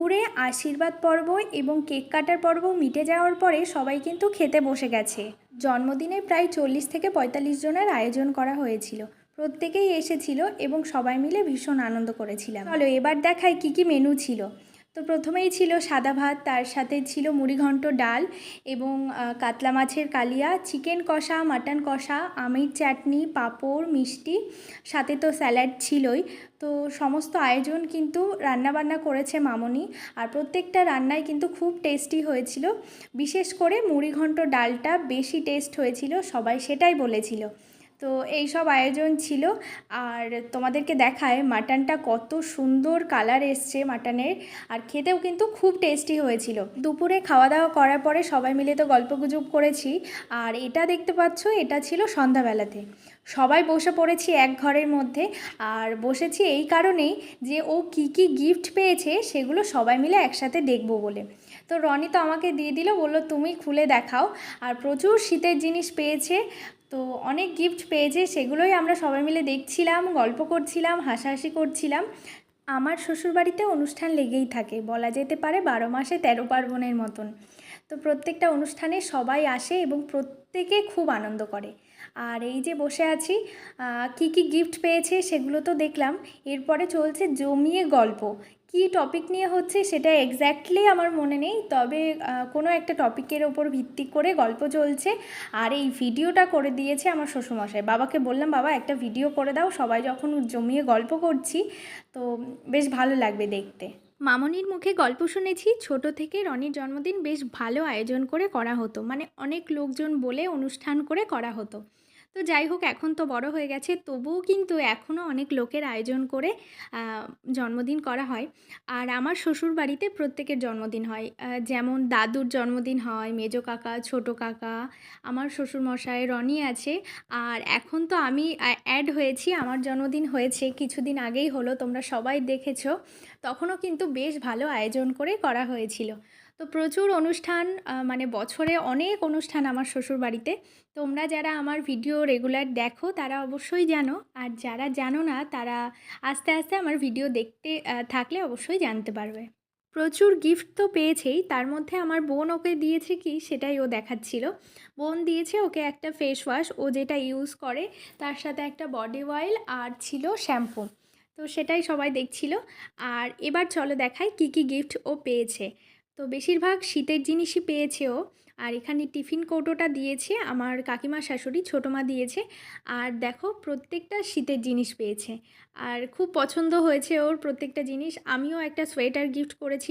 পুরে আশীর্বাদ পর্ব এবং কেক কাটার পর্ব মিটে যাওয়ার পরে সবাই কিন্তু খেতে বসে গেছে। জন্মদিনে প্রায় 40 থেকে 45 জনের আয়োজন করা হয়েছিল। প্রত্যেকেই এসেছিল এবং সবাই মিলে ভীষণ আনন্দ করেছিলাম। চলো এবার দেখাই কি কি মেনু ছিল। তো প্রথমেই ছিল সাদা ভাত, তার সাথে ছিল মুড়িঘণ্ট, ডাল এবং কাতলা মাছের কালিয়া, চিকেন কষা, মাটন কষা, আমের চাটনি, পাঁপড়, মিষ্টি, সাথে তো স্যালাড ছিলই। তো সমস্ত আয়োজন কিন্তু রান্নাবান্না করেছে মামনি, আর প্রত্যেকটা রান্নাই কিন্তু খুব টেস্টি হয়েছিল। বিশেষ করে মুড়িঘণ্ট ডালটা বেশি টেস্ট হয়েছিল, সবাই সেটাই বলেছিল। তো এই সব আয়োজন ছিল। আর তোমাদেরকে দেখায় মাটনটা কত সুন্দর কালার এসছে মাটনের, আর খেতেও কিন্তু খুব টেস্টি হয়েছিল। দুপুরে খাওয়া দাওয়া করার পরে সবাই মিলে তো গল্পগুজব করেছি। আর এটা দেখতে পাচ্ছ, এটা ছিল সন্ধ্যাবেলাতে। সবাই বসে পড়েছি এক ঘরের মধ্যে। আর বসেছি এই কারণেই যে ও কি কি গিফট পেয়েছে সেগুলো সবাই মিলে একসাথে দেখব বলে। তো রনি তো আমাকে দিয়ে দিল, বললো তুমি খুলে দেখাও। আর প্রচুর শীতের জিনিস পেয়েছে, তো অনেক গিফট পেয়েছে, সেগুলোই আমরা সবাই মিলে দেখছিলাম, গল্প করছিলাম, হাসাহাসি করছিলাম। আমার শ্বশুরবাড়িতে অনুষ্ঠান লেগেই থাকে, বলা যেতে পারে 12 মাসে 13 পার্বণের মতন। তো প্রত্যেকটা অনুষ্ঠানে সবাই আসে এবং প্রত্যেকে খুব আনন্দ করে। আর এই যে বসে আছি, কি কি গিফট পেয়েছে সেগুলো তো দেখলাম। এরপরে চলছে জমিয়ে গল্প। কি টপিক নিয়ে হচ্ছে সেটা এক্স্যাক্টলি আমার মনে নেই, তবে কোনো একটা টপিকের ওপর ভিত্তি করে গল্প চলছে। আর এই ভিডিওটা করে দিয়েছে আমার শ্বশুরমশাই। বাবাকে বললাম, বাবা একটা ভিডিও করে দাও, সবাই যখন জমিয়ে গল্প করছি তো বেশ ভালো লাগবে দেখতে। মামনির মুখে গল্প শুনেছি, ছোট থেকে রনির জন্মদিন বেশ ভালো আয়োজন করে করা হতো, মানে অনেক লোকজন বলে অনুষ্ঠান করে করা হতো। তো যাই হোক, এখন তো বড় হয়ে গেছে, তবুও কিন্তু এখনও অনেক লোকের আয়োজন করে জন্মদিন করা হয়। আর আমার শ্বশুর বাড়িতে প্রত্যেকের জন্মদিন হয়, যেমন দাদুর জন্মদিন হয়, মেজো কাকা, ছোট কাকা, আমার শ্বশুরমশাই, রনি আছে। আর এখন তো আমি অ্যাড হয়েছি, আমার জন্মদিন হয়েছে কিছুদিন আগেই হলো, তোমরা সবাই দেখেছো। তখনও কিন্তু বেশ ভালো আয়োজন করে করা হয়েছিল। তো প্রচুর অনুষ্ঠান, মানে বছরে অনেক অনুষ্ঠান আমার শ্বশুর বাড়িতে। তোমরা যারা আমার ভিডিও রেগুলার দেখো তারা অবশ্যই জানো, আর যারা জানো না তারা আস্তে আস্তে আমার ভিডিও দেখতে থাকলে অবশ্যই জানতে পারবে। প্রচুর গিফট তো পেয়েছেই, তার মধ্যে আমার বোন ওকে দিয়েছে কি সেটাই ও দেখাচ্ছিল। বোন দিয়েছে ওকে একটা ফেস ওয়াশ, ও যেটা ইউজ করে, তার সাথে একটা বডি অয়েল আর ছিল শ্যাম্পু। তো সেটাই সবাই দেখছিল। আর এবার চলো দেখাই কি কি গিফট ও পেয়েছে। তো বেশিরভাগ শীতের জিনিসই পেয়েছে ও। আর এখানে টিফিন কৌটোটা দিয়েছে আমার কাকিমা শাশুড়ি, ছোটো মা দিয়েছে। আর দেখো প্রত্যেকটা শীতের জিনিস পেয়েছে, আর খুব পছন্দ হয়েছে ওর প্রত্যেকটা জিনিস। আমিও একটা সোয়েটার গিফট করেছি